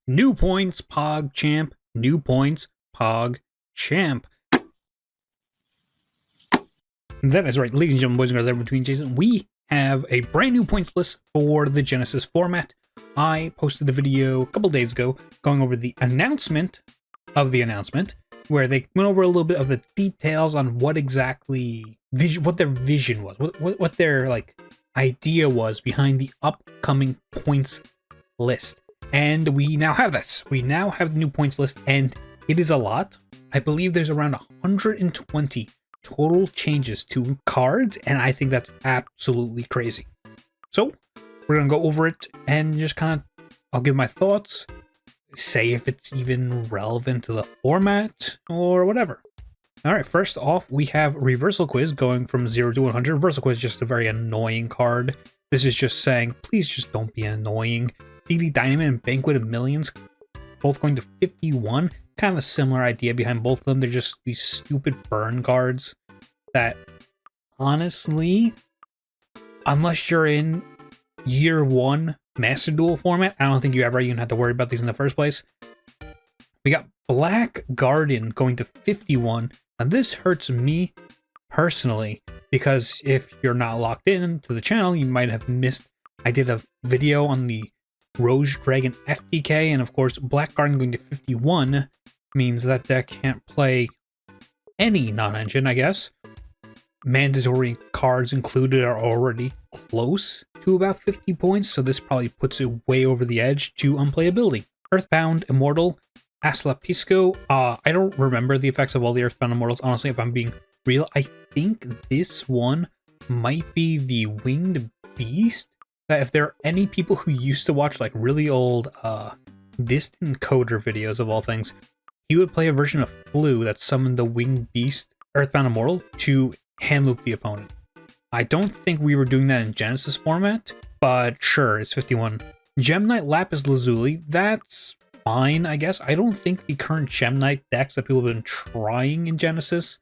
New points, Pog Champ. New points, Pog Champ. That is right, ladies and gentlemen, boys and girls, everyone between Jason. We have a brand new points list for the Genesis format. I posted the video a couple days ago going over the announcement of the announcement, where they went over a little bit of the details on what exactly what their vision was, what their idea was behind the upcoming points list. And we now have this. We now have the new points list, and it is a lot. I believe there's around 120 total changes to cards, and I think that's absolutely crazy. So we're gonna go over it and just I'll give my thoughts, say if it's even relevant to the format or whatever. All right, first off, we have Reversal Quiz going from 0 to 100. Reversal Quiz is just a very annoying card. This is just saying, please just don't be annoying. DD Dynamite and Banquet of Millions, both going to 51. Kind of a similar idea behind both of them. They're just these stupid burn cards that, honestly, unless you're in year one Master Duel format, I don't think you ever even have to worry about these in the first place. We got Black Garden going to 51. And this hurts me personally, because if you're not locked in to the channel, you might have missed. I did a video on the Rose Dragon FTK, and of course, Black Garden going to 51 means that deck can't play any non-engine, I guess. Mandatory cards included are already close to about 50 points, so this probably puts it way over the edge to unplayability. Earthbound Immortal Aslapisco. I don't remember the effects of all the Earthbound Immortals, honestly, if I'm being real. I think this one might be the Winged Beast. That if there are any people who used to watch really old Distant Coder videos of all things, he would play a version of Flu that summoned the Winged Beast Earthbound Immortal to hand loop the opponent. I don't think we were doing that in Genesis format, but sure, it's 51. Gem Knight Lapis Lazuli, that's fine, I guess. I don't think the current Gem Knight decks that people have been trying in Genesis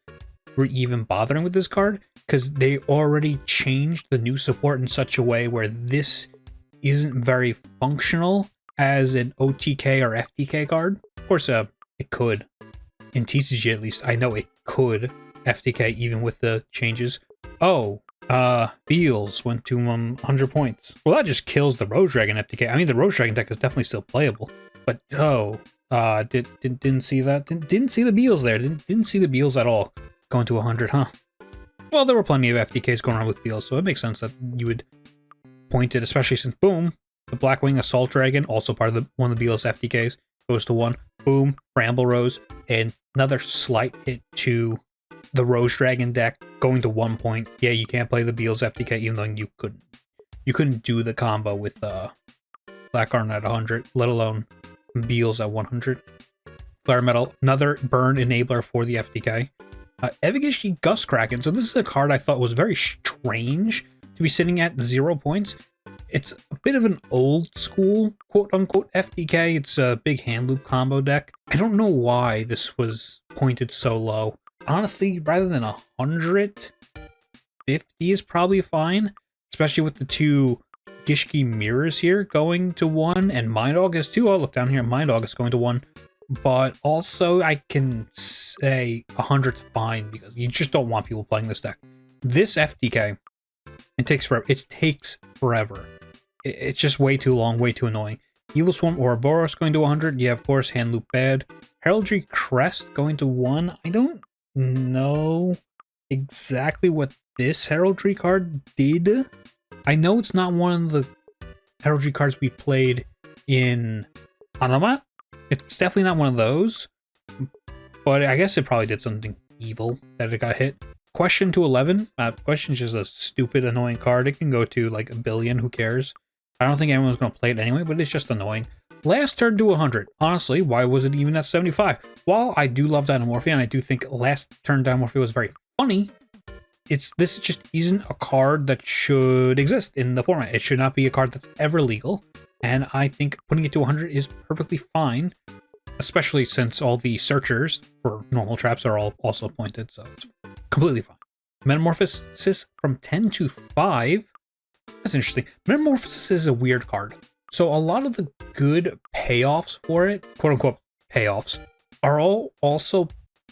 were even bothering with this card, because they already changed the new support in such a way where this isn't very functional as an OTK or FTK card. Of course, it could. In TCG at least, I know it could FTK even with the changes. Oh, Beals went to 100 points. Well, that just kills the Rose Dragon FTK. I mean, the Rose Dragon deck is definitely still playable, but didn't see that. Didn't see the Beals there. Didn't see the Beals at all going to 100, huh? Well, there were plenty of FTKs going around with Beals, so it makes sense that you would point it, especially since, boom, the Blackwing Assault Dragon, also part of one of the Beals FTKs, goes to 1. Boom, Bramble Rose, and another slight hit to the Rose Dragon deck, going to 1 point. Yeah, you can't play the Beals FTK, even though you couldn't do the combo with Black Garden at 100, let alone Beals at 100. Flare Metal, another burn enabler for the FTK. Evigishi Gust Kraken. So this is a card I thought was very strange to be sitting at 0 points. It's a bit of an old school, quote-unquote, FTK. It's a big hand loop combo deck. I don't know why this was pointed so low. Honestly, rather than 100, 50 is probably fine, especially with the two Gishki Mirrors here going to 1, and Mind August too. I'll look down here, Mind August going to 1. But also, I can say 100's fine, because you just don't want people playing this deck. This FTK, it takes forever. It's just way too long, way too annoying. Evil Swarm Ouroboros going to 100. Yeah, of course, hand loop bad. Heraldry Crest going to 1. I don't know exactly what this Heraldry card did. I know it's not one of the Heraldry cards we played in Anomat. It's definitely not one of those, but I guess it probably did something evil that it got hit. Question to 11. Question's just a stupid, annoying card. It can go to a billion, who cares? I don't think anyone's going to play it anyway, but it's just annoying. Last turn to 100. Honestly, why was it even at 75? While I do love Dynamorphia, and I do think last turn Dynamorphia was very funny, this just isn't a card that should exist in the format. It should not be a card that's ever legal. And I think putting it to 100 is perfectly fine, especially since all the searchers for normal traps are all also pointed, so it's completely fine. Metamorphosis from 10 to 5. That's interesting. Metamorphosis is a weird card. So a lot of the good payoffs for it, quote unquote payoffs, are all also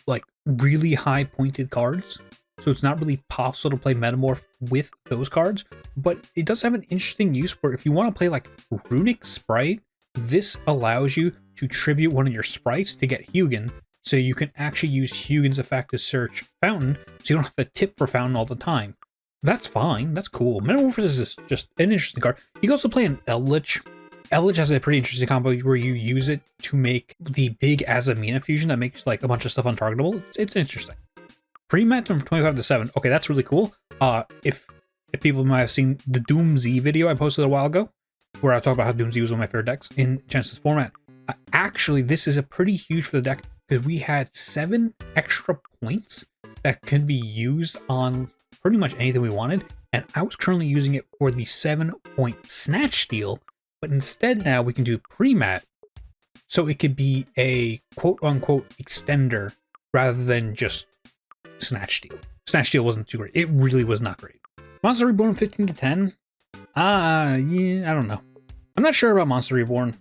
like really high pointed cards. So it's not really possible to play Metamorph with those cards, but it does have an interesting use where if you want to play like Runic Sprite, this allows you to tribute one of your sprites to get Hugin, so you can actually use Hugin's effect to search Fountain, so you don't have to tip for Fountain all the time. That's fine, that's cool. Metamorphosis is just an interesting card. You can also play an Eldritch. Eldritch has a pretty interesting combo where you use it to make the big Azamina fusion that makes like a bunch of stuff untargetable. It's interesting. Pre-mat from 25 to 7. Okay, that's really cool. If people might have seen the Doom Z video I posted a while ago, where I talked about how Doom Z was one of my favorite decks in Genesis format. Actually, this is a pretty huge for the deck because we had 7 extra points that could be used on pretty much anything we wanted, and I was currently using it for the 7-point Snatch Steal, but instead now we can do pre-mat, so it could be a quote-unquote extender rather than just Snatch Steal. Snatch Steal wasn't too great. It really was not great. Monster Reborn 15 to 10? Yeah, I don't know. I'm not sure about Monster Reborn.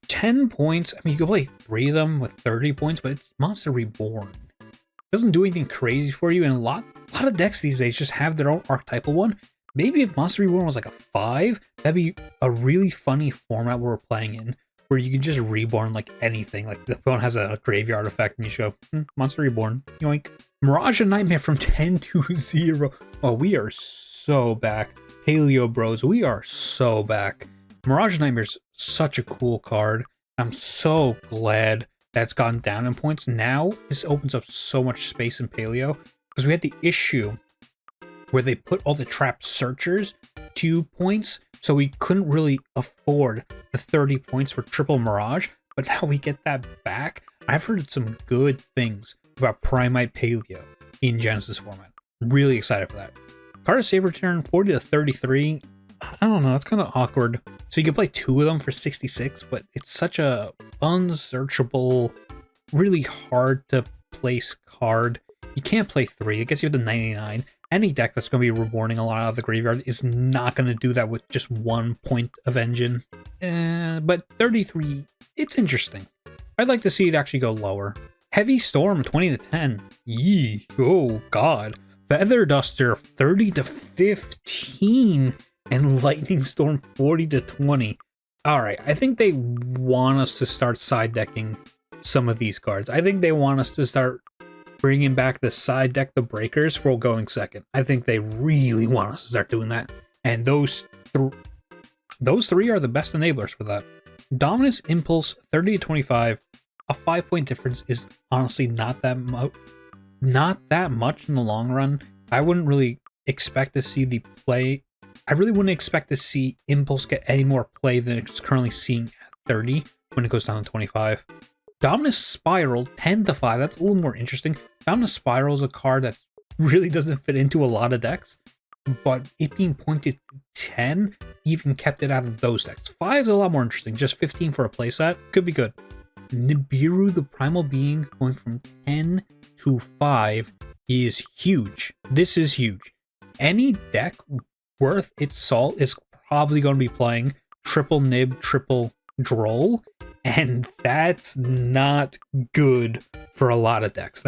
10 points, I mean, you can play 3 of them with 30 points, but it's Monster Reborn. It doesn't do anything crazy for you, and a lot of decks these days just have their own archetypal one. Maybe if Monster Reborn was like a 5, that'd be a really funny format where we're playing in, where you can just reborn like anything. Like the opponent has a graveyard effect, and you just go, Monster Reborn, yoink. Mirage and Nightmare from 10 to 0. Oh, we are so back. Paleo Bros, we are so back. Mirage and Nightmare's such a cool card. I'm so glad that's gone down in points. Now, this opens up so much space in Paleo, because we had the issue where they put all the trap searchers to points, so we couldn't really afford the 30 points for triple Mirage, but now we get that back. I've heard some good things about Primite Paleo in Genesis format. Really excited for that. Card save return 40 to 33. I don't know, it's kind of awkward. So you can play 2 of them for 66, but it's such a unsearchable, really hard to place card. You can't play 3, it gets you to 99. Any deck that's going to be reborning a lot out of the graveyard is not going to do that with just 1 point of engine. But 33, it's interesting. I'd like to see it actually go lower. Heavy Storm 20 to 10. Yee. Oh god. Feather Duster 30 to 15. And Lightning Storm 40 to 20. Alright, I think they want us to start side decking some of these cards. I think they want us to start bringing back the side deck the breakers for going second. I think they really want us to start doing that. And those 3 are the best enablers for that. Dominus Impulse 30 to 25. A 5-point difference is honestly not that much in the long run. I wouldn't really expect to see the play. I really wouldn't expect to see Impulse get any more play than it's currently seeing at 30 when it goes down to 25. Dominus Spiral 10 to 5. That's a little more interesting. Dominus Spiral is a card that really doesn't fit into a lot of decks, but it being pointed to 10 even kept it out of those decks. 5 is a lot more interesting. Just 15 for a playset could be good. Nibiru the Primal Being going from 10 to 5 is huge. This is huge. Any deck worth its salt is probably going to be playing triple Nib, triple Droll, and that's not good for a lot of decks.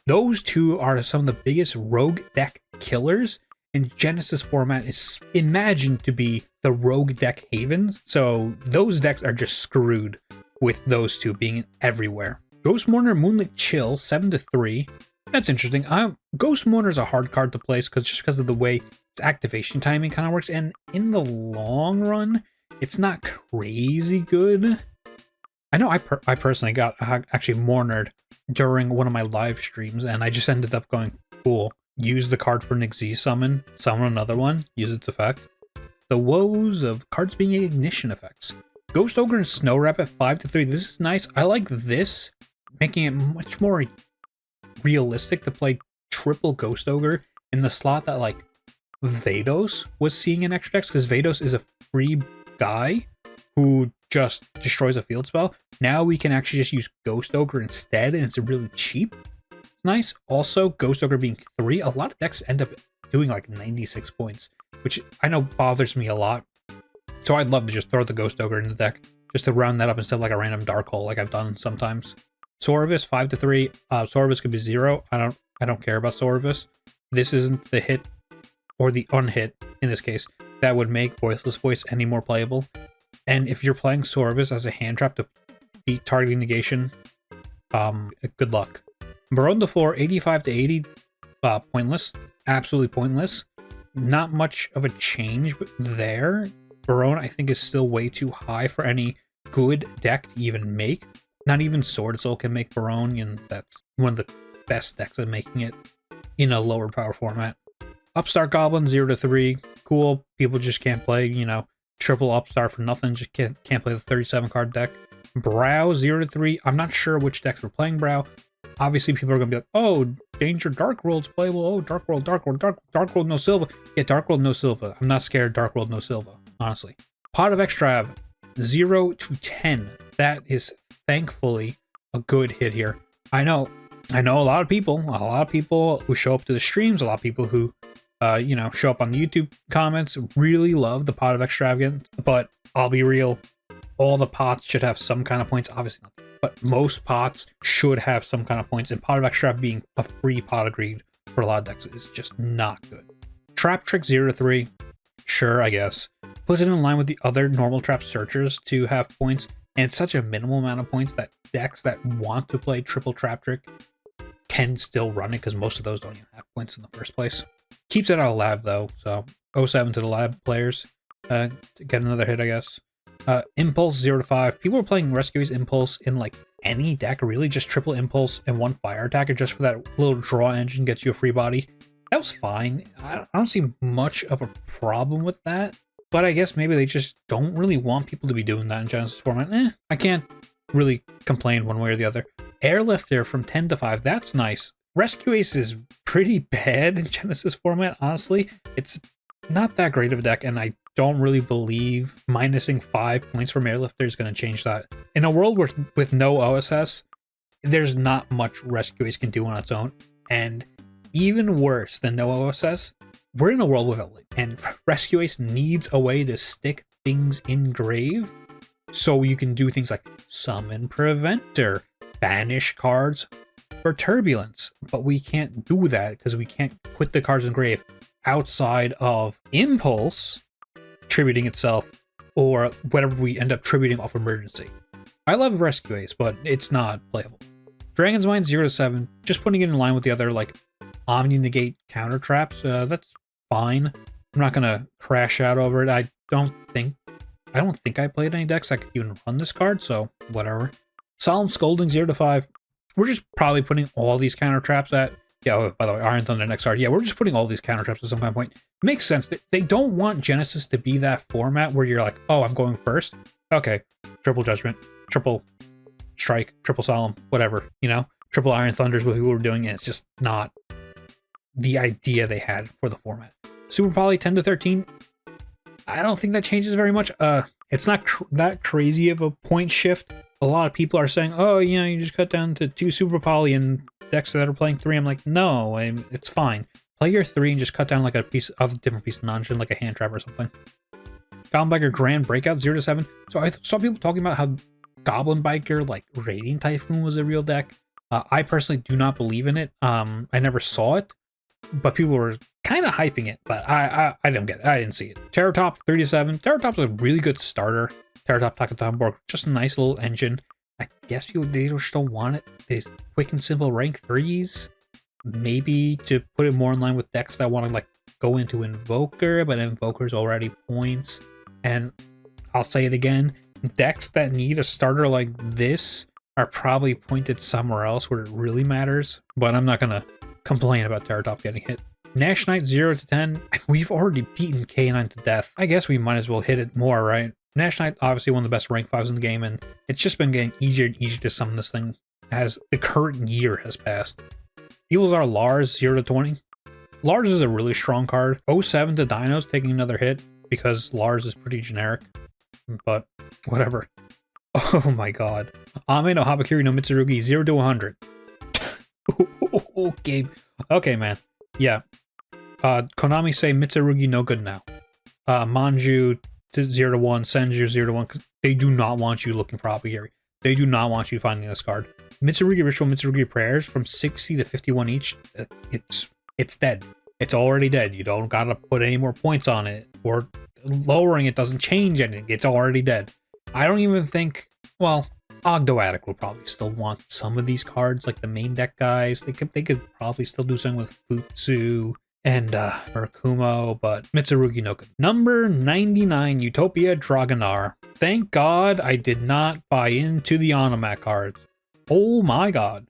Those 2 are some of the biggest rogue deck killers, and Genesis format is imagined to be the rogue deck havens, so those decks are just screwed with those 2 being everywhere. Ghost Mourner Moonlit Chill 7 to 3. That's interesting. Ghost Mourner is a hard card to place because of the way its activation timing kind of works, and in the long run, it's not crazy good. I know I personally got actually Mournered during one of my live streams, and I just ended up going, cool, use the card for an Xyz summon another one, use its effect. The woes of cards being ignition effects. Ghost Ogre and Snow Rabbit 5 to 3. This is nice. I like this, making it much more realistic to play triple Ghost Ogre in the slot that like Vados was seeing in extra decks, because Vados is a free guy who just destroys a field spell. Now we can actually just use Ghost Ogre instead, and it's really cheap. It's nice. Also, Ghost Ogre being 3, a lot of decks end up doing like 96 points, which I know bothers me a lot. So I'd love to just throw the Ghost Ogre in the deck, just to round that up instead of like a random Dark Hole like I've done sometimes. Saurvis 5-3. Saurvis could be 0. I don't care about Saurvis. This isn't the hit or the unhit in this case that would make Voiceless Voice any more playable. And if you're playing Saurvis as a hand trap to beat targeting negation, good luck. Baronne de Fleur 85-80. Pointless. Absolutely pointless. Not much of a change there. Baronne, I think, is still way too high for any good deck to even make. Not even Sword Soul can make Baronne, and that's one of the best decks at making it in a lower power format. Upstart Goblin 0-3. Cool. People just can't play, you know, triple Upstart for nothing. Just can't play the 37 card deck. Brow 0-3. I'm not sure which decks we're playing Brow. Obviously, people are going to be like, oh, Danger Dark World's playable. Oh, Dark World, no Silva. Yeah, Dark World, no Silva. I'm not scared of Dark World, no Silva, honestly. Pot of Extrav 0-10. That is thankfully a good hit here. I know a lot of people who show up to the streams, a lot of people who, you know, show up on the YouTube comments, really love the Pot of Extravagance, but I'll be real, all the pots should have some kind of points, obviously not, but most pots should have some kind of points, and Pot of Extrav being a free pot of greed for a lot of decks is just not good. Trap Trick 0-3, sure, I guess. Puts it in line with the other normal trap searchers to have points, and it's such a minimal amount of points that decks that want to play triple Trap Trick can still run it, because most of those don't even have points in the first place. Keeps it out of lab though, so 0-7 to the lab players. To get another hit, I guess. Impulse 0-5. People are playing Rescue Ace Impulse in like any deck, really, just triple Impulse and one fire attacker just for that little draw engine gets you a free body. That was fine. I don't see much of a problem with that, but I guess maybe they just don't really want people to be doing that in Genesis format. I can't really complain one way or the other. Airlifter from 10-5, that's nice. Rescue Ace is pretty bad in Genesis format, honestly. It's not that great of a deck, and I don't really believe minusing 5 points from Airlifter is going to change that. In a world with no OSS, there's not much Rescue Ace can do on its own, and even worse than no OSS, we're in a world with a link, and Rescue Ace needs a way to stick things in grave, so you can do things like Summon Preventer, banish cards for Turbulence, but we can't do that because we can't put the cards in grave outside of Impulse tributing itself or whatever we end up tributing off Emergency. I love Rescue Ace, but it's not playable. Dragon's Mind 0-7, just putting it in line with the other like Omni Negate counter traps. That's fine. I'm not gonna crash out over it. I don't think I played any decks that could even run this card, so whatever. Solemn Scolding 0-5. We're just probably putting all these counter traps at. Yeah, oh, by the way, Iron Thunder next card. Yeah, we're just putting all these counter traps at some kind of point. Makes sense. They don't want Genesis to be that format where you're like, oh, I'm going first. Okay, triple Judgment, triple Strike, triple Solemn, whatever, you know? Triple Iron Thunder is what people were doing, and it's just not the idea they had for the format. Super Poly 10-13. I don't think that changes very much. It's not that crazy of a point shift. A lot of people are saying, oh, you know, you just cut down to 2 Super Poly and decks that are playing 3. I'm like, no, it's fine. Play your 3 and just cut down like a different piece of nonsense, like a hand trap or something. Goblin Biker Grand Breakout 0-7. So I saw people talking about how Goblin Biker, like Radiant Typhoon, was a real deck. I personally do not believe in it. I never saw it, but people were kind of hyping it, but I didn't get it. I didn't see it. Terratop 3-7. Terratop's a really good starter. Terratop Takatamborg, just a nice little engine. I guess people, they just don't want it. These quick and simple rank 3s. Maybe to put it more in line with decks that want to like go into Invoker, but Invoker's already points. And I'll say it again, decks that need a starter like this are probably pointed somewhere else where it really matters. But I'm not going to complain about Terratop getting hit. Nash Knight 0-10. We've already beaten K9 to death. I guess we might as well hit it more, right? Nash Knight, obviously one of the best rank 5s in the game, and it's just been getting easier and easier to summon this thing as the current year has passed. Evils are Lars 0-20. Lars is a really strong card. 0-7 to Dinos, taking another hit because Lars is pretty generic, but whatever. Oh my god. Ame no Habakiri no Mitsurugi 0-100. Okay, man. Yeah. Konami say Mitsurugi no good now. Manju to 0 to 1, sends you 0 to 1, because they do not want you looking for Apigary. They do not want you finding this card. Mitsurugi Ritual, Mitsurugi Prayers from 60 to 51 each. It's dead. It's already dead. You don't gotta put any more points on it, or lowering it doesn't change anything. It's already dead. I don't even think, well, Ogdoadic will probably still want some of these cards, like the main deck guys. They could probably still do something with Futsu and Murakumo, but Mitsurugi no good. Number 99, Utopia Dragonar. Thank God I did not buy into the Onomat cards. Oh my God.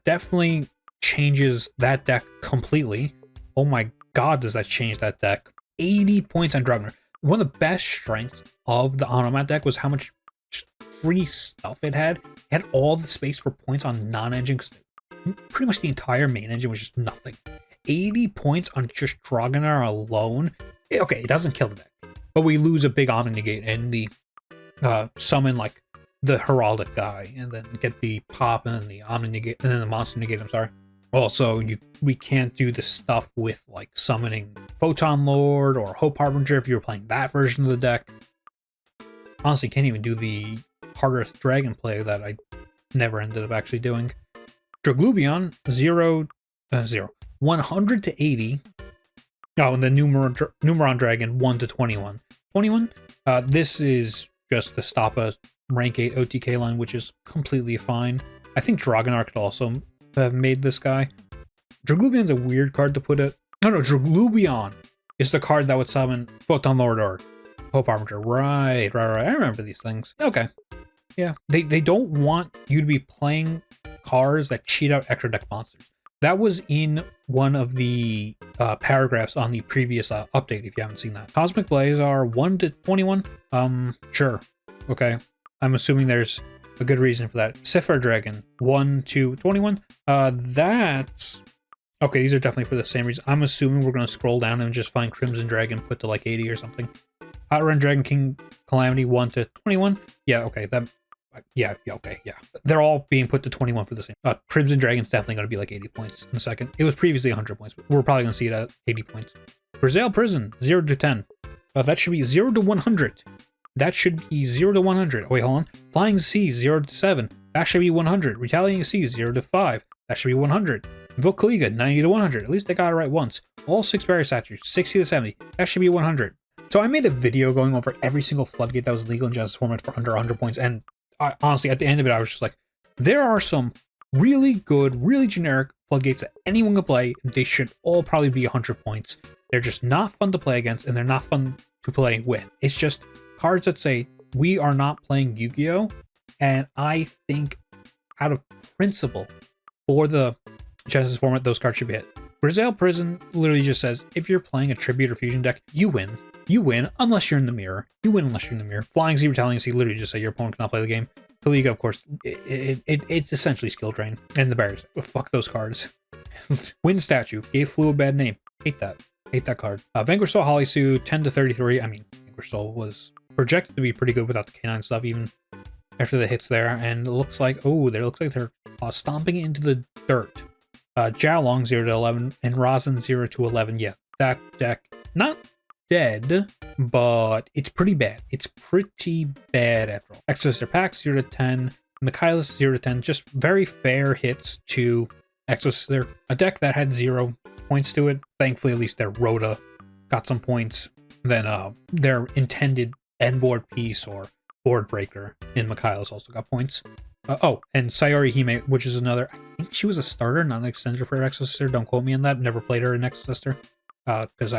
Definitely changes that deck completely. Oh my God, does that change that deck? 80 points on Dragonar. One of the best strengths of the Onomat deck was how much free stuff it had. It had all the space for points on non-engine, because pretty much the entire main engine was just nothing. 80 points on just Dragonar alone. Okay, it doesn't kill the deck, but we lose a big Omni Negate and the summon like the Heraldic guy, and then get the pop and then the Omni Negate and then the Monster Negate. I'm sorry. Also, we can't do the stuff with like summoning Photon Lord or Hope Harbinger if you were playing that version of the deck. Honestly, can't even do the Heartearth Dragon play that I never ended up actually doing. Draglubion 100 to 80. Oh, and the Numeron Dragon 1 to 21. 21? This is just to stop a rank 8 OTK line, which is completely fine. I think Dragonar could also have made this guy. Draglubion's a weird card to put it. No, Draglubion is the card that would summon Photon Lord or Hope Harbinger. Right. I remember these things. Okay. Yeah. They don't want you to be playing cards that cheat out extra deck monsters. That was in one of the paragraphs on the previous update, if you haven't seen that. Cosmic Blazar 1 to 21? Sure. Okay. I'm assuming there's a good reason for that. Sifar Dragon 1 to 21? That's... Okay, these are definitely for the same reason. I'm assuming we're going to scroll down and just find Crimson Dragon put to like 80 or something. Outrun Dragon King Calamity 1 to 21? Yeah, okay, yeah, they're all being put to 21 for the same. Crimson Dragon's definitely going to be like 80 points in a second. It was previously 100 points, but we're probably going to see it at 80 points. Brazil Prison 0 to 10. That should be 0 to 100. That should be 0 to 100. Oh, wait, hold on. Flying Sea 0 to 7. That should be 100. Retaliating Sea 0 to 5. That should be 100. Invoke Kaliga 90 to 100. At least I got it right once. All 6 barrier statues 60 to 70. That should be 100. So I made a video going over every single floodgate that was legal in Genesis format for under 100 points, and honestly, at the end of it, I was just like, there are some really good, really generic floodgates that anyone can play. They should all probably be 100 points. They're just not fun to play against, and they're not fun to play with. It's just cards that say, we are not playing Yu-Gi-Oh! And I think, out of principle, for the Genesis format, those cards should be hit. Brazil Prison literally just says, if you're playing a Tribute or Fusion deck, you win. You win unless you're in the mirror. You win unless you're in the mirror. Flying Sea, Retaliating Sea literally just say your opponent cannot play the game. Kaliga, of course, it's essentially skill drain. And the barriers. Fuck those cards. Wind Statue gave Flu a bad name. Hate that. Hate that card. Vanquish Soul Halisu 10 to 33. I mean, Vanquish Soul was projected to be pretty good without the K9 stuff, even after the hits there. And it looks like, they're stomping it into the dirt. Jialong 0 to 11 and Rosin 0 to 11. Yeah, that deck, not dead, but it's pretty bad. It's pretty bad after all. Exosister Pax 0 to 10, Michaelis 0 to 10, just very fair hits to Exosister. A deck that had 0 points to it. Thankfully, at least their Rhoda got some points. Then their intended end board piece or board breaker in Michaelis also got points. And Sayori Hime, which is another, I think she was a starter, not an extender for Exosister. Don't quote me on that. Never played her in Exosister. Because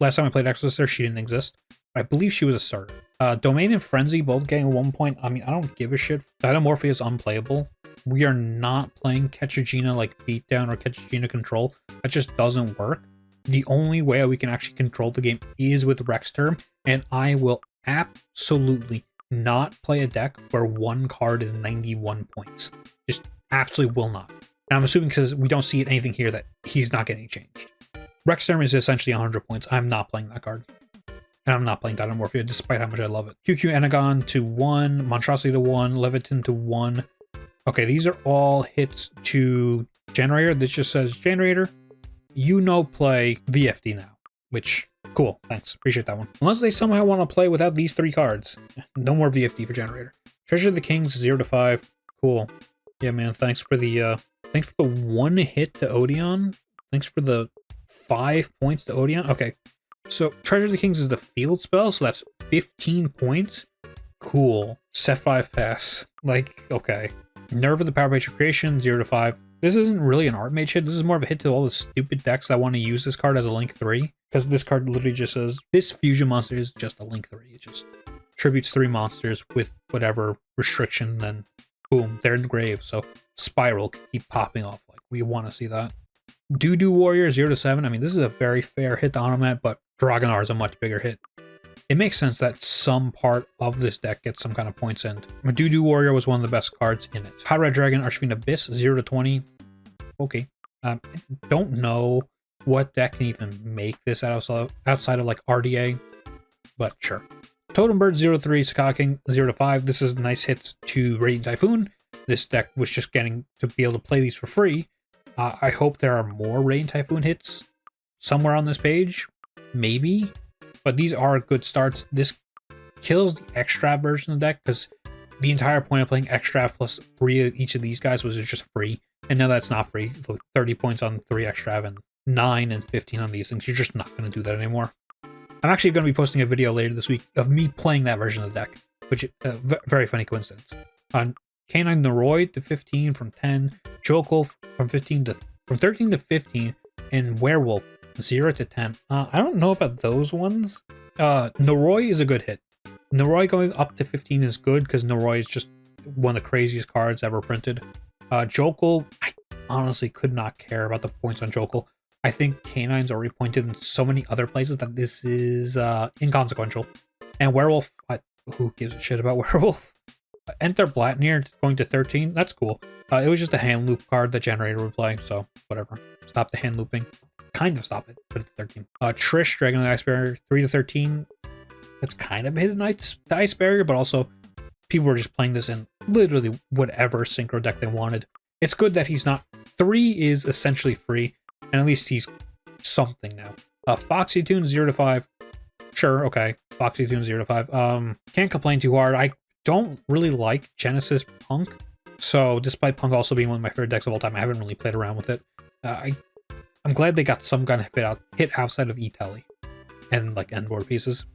last time I played Exosister, she didn't exist. I believe she was a starter. Domain and Frenzy both getting 1 point. I mean, I don't give a shit. Dinomorphia is unplayable. We are not playing Ketchugina like Beatdown or Ketchugina Control. That just doesn't work. The only way we can actually control the game is with Rex Term, and I will absolutely not play a deck where one card is 91 points. Just absolutely will not. And I'm assuming because we don't see anything here that he's not getting changed. Rexterm is essentially 100 points. I'm not playing that card. And I'm not playing Dinomorphia, despite how much I love it. QQ Enagon to 1, Monstrosity to 1, Leviton to 1. Okay, these are all hits to Generator. This just says, Generator, play VFD now. which, cool, thanks, appreciate that one. Unless they somehow want to play without these 3 cards. No more VFD for Generator. Treasure of the Kings, 0 to 5, cool. Yeah, man, thanks for the 1 hit to Odeon. Thanks for the 5 points to Odeon. Okay, so Treasure of the Kings is the field spell, so that's 15 points. Cool. Set 5 pass. Like, okay. Nerve of the Power Page of Creation, 0 to 5. This isn't really an art mage hit. This is more of a hit to all the stupid decks that want to use this card as a Link 3. Because this card literally just says, this fusion monster is just a Link 3. It just tributes 3 monsters with whatever restriction, then boom, they're in the grave. So Spiral can keep popping off. Like, we want to see that. Doo-Doo Warrior, 0 to 7. I mean, this is a very fair hit to Onomat, but Dragonar is a much bigger hit. It makes sense that some part of this deck gets some kind of points in. Doo-Doo Warrior was one of the best cards in it. Hot Red Dragon, Archfiend Abyss, 0 to 20. Okay. I don't know what deck can even make this outside of like RDA, but sure. Totem Bird, 0 to 3. Sakata King, 0 to 5. This is nice hits to Radiant Typhoon. This deck was just getting to be able to play these for free. I hope there are more Radiant Typhoon hits somewhere on this page. Maybe. But these are good starts. This kills the Extrav version of the deck, because the entire point of playing Extrav plus 3 of each of these guys was just free. And now that's not free. 30 points on 3 Extrav and 9 and 15 on these things. You're just not going to do that anymore. I'm actually going to be posting a video later this week of me playing that version of the deck, which very funny coincidence. On Canine Noroid to 15 from 10, Jokul from 13 to 15, and Werewolf 0 to 10. I don't know about those ones. Noroi is a good hit. Noroi going up to 15 is good because Noroi is just one of the craziest cards ever printed. Jokul, I honestly could not care about the points on Jokul. I think Canine's already pointed in so many other places that this is inconsequential. And Werewolf, who gives a shit about Werewolf? Enter Blatnir going to 13. That's cool. It was just a hand loop card that Generator would play, so whatever. Stop the hand looping. Kind of stop it, put it to 13. Trish, Dragon of the Ice Barrier, 3 to 13. That's kind of hidden the Ice Barrier, but also people were just playing this in literally whatever synchro deck they wanted. It's good that he's not. 3 is essentially free, and at least he's something now. Foxy Tune, 0 to 5. Sure, okay. Foxy Tune, 0 to 5. Can't complain too hard. I don't really like Genesis Punk, so despite Punk also being one of my favorite decks of all time, I haven't really played around with it. I'm glad they got some kind of hit outside of E-Tele and like end board pieces.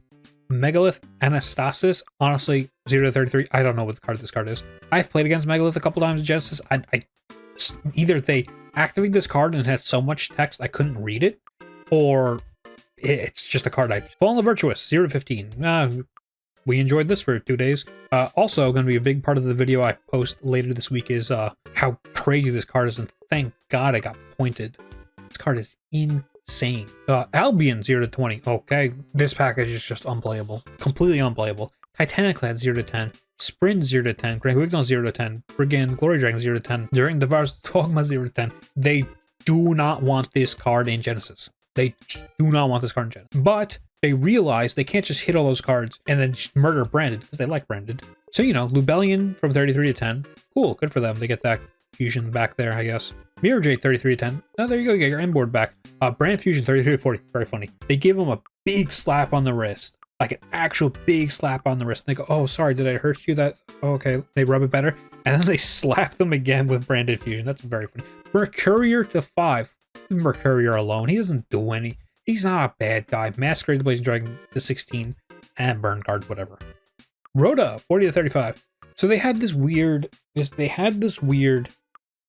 Megalith Anastasis, honestly, 0 to 33. I don't know what this card is. I've played against Megalith a couple times in Genesis. Either they activate this card and it had so much text I couldn't read it, or it's just a card I Fallen the Virtuous, 0 to 15. We enjoyed this for 2 days. Also, going to be a big part of the video I post later this week is how crazy this card is, and thank God I got pointed. This card is insane. Albion, 0 to 20. Okay, this package is just unplayable. Completely unplayable. Titaniclad, 0 to 10. Sprint, 0 to 10. Greg Wignall, 0 to 10. Brigand, Glory Dragon, 0 to 10. During Devour's Dogma, 0 to 10. They do not want this card in Genesis. They do not want this card in Genesis. But they realize they can't just hit all those cards and then just murder Branded, because they like Branded. So, Lubellion from 33 to 10. Cool, good for them. They get that fusion back there, I guess. Mirror Jade, 33 to 10. Oh, there you go, you get your end board back. Brand Fusion, 33 to 40. Very funny. They give them a big slap on the wrist. Like an actual big slap on the wrist. And they go, oh, sorry, did I hurt you? Oh, okay. They rub it better. And then they slap them again with Branded Fusion. That's very funny. Mercurier to 5. Mercurier alone. He doesn't do any. He's not a bad guy. Masquerade the Blazing Dragon to 16. And Burn Card, whatever. Rhoda, 40 to 35. So they had this weird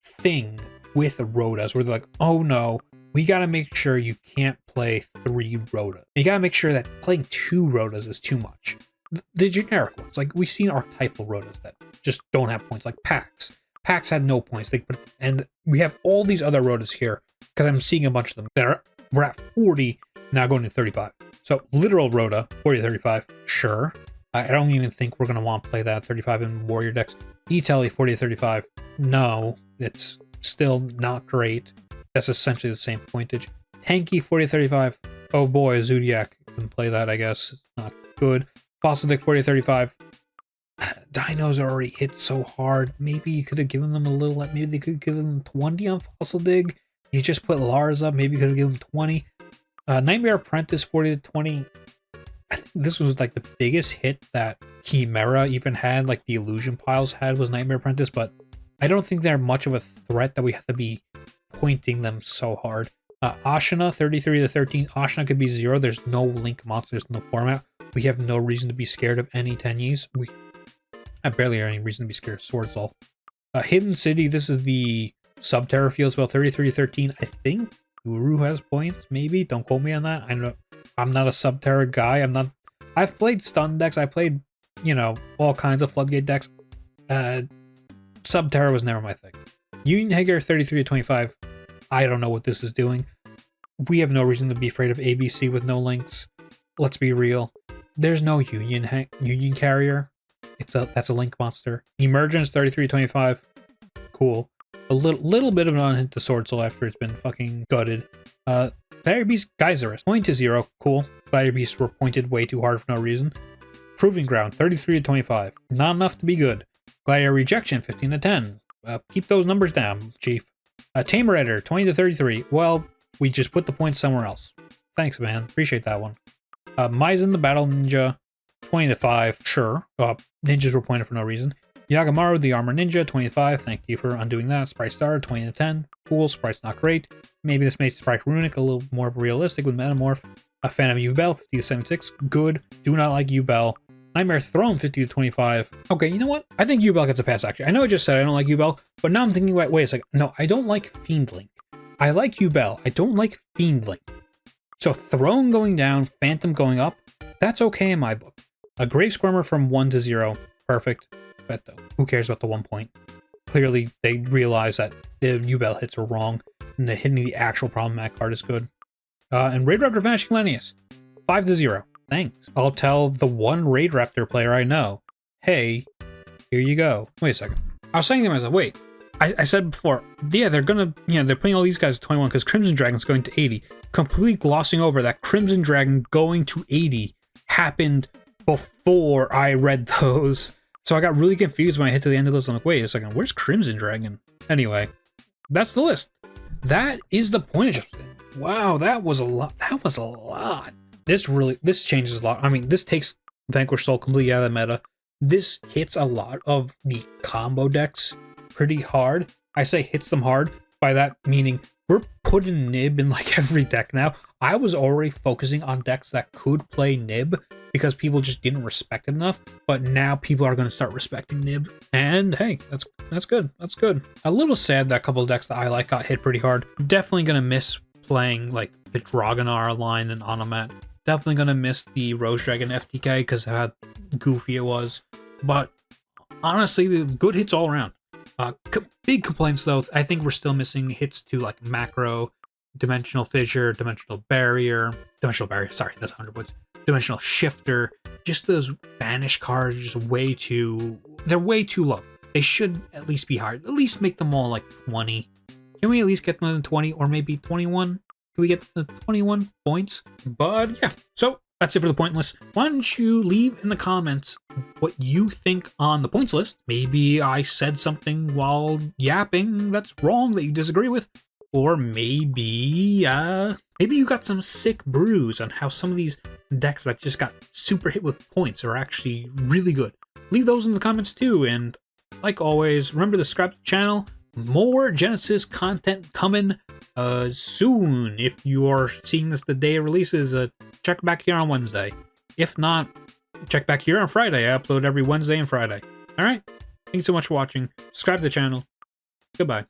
thing with Rhodas where they're like, oh no, we gotta make sure you can't play 3 Rhoda. You gotta make sure that playing 2 Rhodas is too much. The generic ones, like we've seen archetypal Rhodas that just don't have points, like Pax. Pax had no points. And we have all these other Rhodas here because I'm seeing a bunch of them that we're at 40, now going to 35. So literal Rhoda, 40 to 35, sure. I don't even think we're going to want to play that 35 in Warrior decks. E-Tele, 40 to 35, no, it's still not great. That's essentially the same pointage. Tanky, 40 to 35, oh boy, Zodiac can play that, I guess. It's not good. Fossil Dick, 40 to 35. Dinos are already hit so hard. Maybe you could have given them a little, maybe they could give them 20 on Fossil Dig. You just put Lars up, maybe you could have given them 20. Nightmare Apprentice 40 to 20. I think this was like the biggest hit that Chimera even had, like the Illusion Piles had, was Nightmare Apprentice, but I don't think they're much of a threat that we have to be pointing them so hard. Ashina 33 to 13. Ashina could be 0. There's no Link monsters in the format. We have no reason to be scared of any Tenyis. I barely have any reason to be scared of Swordsoul. Hidden City, this is the Subterra Field Spell 33 to 13. I think Guru has points, maybe. Don't quote me on that. I'm not a Subterra guy. I've played stun decks. I played, all kinds of Floodgate decks. Subterra was never my thing. Union Hager 33 to 25. I don't know what this is doing. We have no reason to be afraid of ABC with no links. Let's be real. There's no Union Carrier. That's a Link monster. Emergence 33 to 25. Cool. A little bit of an unhint to Sword Soul after it's been fucking gutted. Gladiator Beast Geyserist, point to 0. Cool. Gladiator Beasts were pointed way too hard for no reason. Proving Ground 33 to 25. Not enough to be good. Gladiator Rejection 15 to 10. Keep those numbers down, Chief. Tamer Editor 20 to 33. Well, we just put the points somewhere else. Thanks, man. Appreciate that one. Maizen the Battle Ninja 20 to 5. Sure. Ninjas were pointed for no reason. Yagamaru the Armor Ninja 25. Thank you for undoing that. Sprite Star 20 to 10. Cool. Sprite's not great. Maybe this makes Sprite Runic a little more realistic with Metamorph. Phantom Yubel 50 to 76. Good. Do not like Yubel. Nightmare Throne 50 to 25. Okay, you know what? I think Yubel gets a pass, actually. I know I just said I don't like Yubel, but now I'm thinking, wait a second. No, I don't like Fiend Link. I like Yubel. I don't like Fiend Link. So Throne going down, Phantom going up, that's okay in my book. A Grave Squirmer from 1 to 0. Perfect. But who cares about the 1 point? Clearly, they realize that the Yubel hits are wrong, and hitting the actual problematic card is good. And Raid Raptor Vanishing Lanius. 5 to 0. Thanks. I'll tell the one Raid Raptor player I know, hey, here you go. Wait a second. I was saying to myself, wait, I said before, yeah, they're gonna, they're putting all these guys at 21 because Crimson Dragon's going to 80. Completely glossing over that Crimson Dragon going to 80 happened before I read those. So I got really confused when I hit to the end of this. I'm like, wait a second, where's Crimson Dragon? Anyway, that's the list. That is the point adjustment. Wow, that was a lot. That was a lot. This changes a lot. I mean, this takes Vanquish Soul completely out of the meta. This hits a lot of the combo decks pretty hard. I say hits them hard, by that meaning we're putting Nib in like every deck now. I was already focusing on decks that could play Nib because people just didn't respect it enough, but now people are going to start respecting Nib. And hey, that's good. That's good. A little sad that a couple of decks that I like got hit pretty hard. Definitely going to miss playing like the Dragonar line and Onomat. Definitely gonna miss the Rose Dragon FTK because of how goofy it was. But honestly, the good hits all around. Big complaints though. I think we're still missing hits to like Macro, Dimensional Fissure, Dimensional Barrier. Sorry, that's 100 points. Dimensional Shifter. Just those Banish cards are just they're way too low. They should at least be higher. At least make them all like 20. Can we at least get them to 20 or maybe 21? Can we get the 21 points? But yeah, so that's it for the point list. Why don't you leave in the comments what you think on the points list? Maybe I said something while yapping that's wrong that you disagree with. Or maybe you got some sick brews on how some of these decks that just got super hit with points are actually really good. Leave those in the comments too, and like always, remember to subscribe to the channel. More Genesis content coming soon. If you are seeing this the day it releases, check back here on Wednesday. If not, check back here on Friday. I upload every Wednesday and Friday. Alright? Thanks so much for watching. Subscribe to the channel. Goodbye.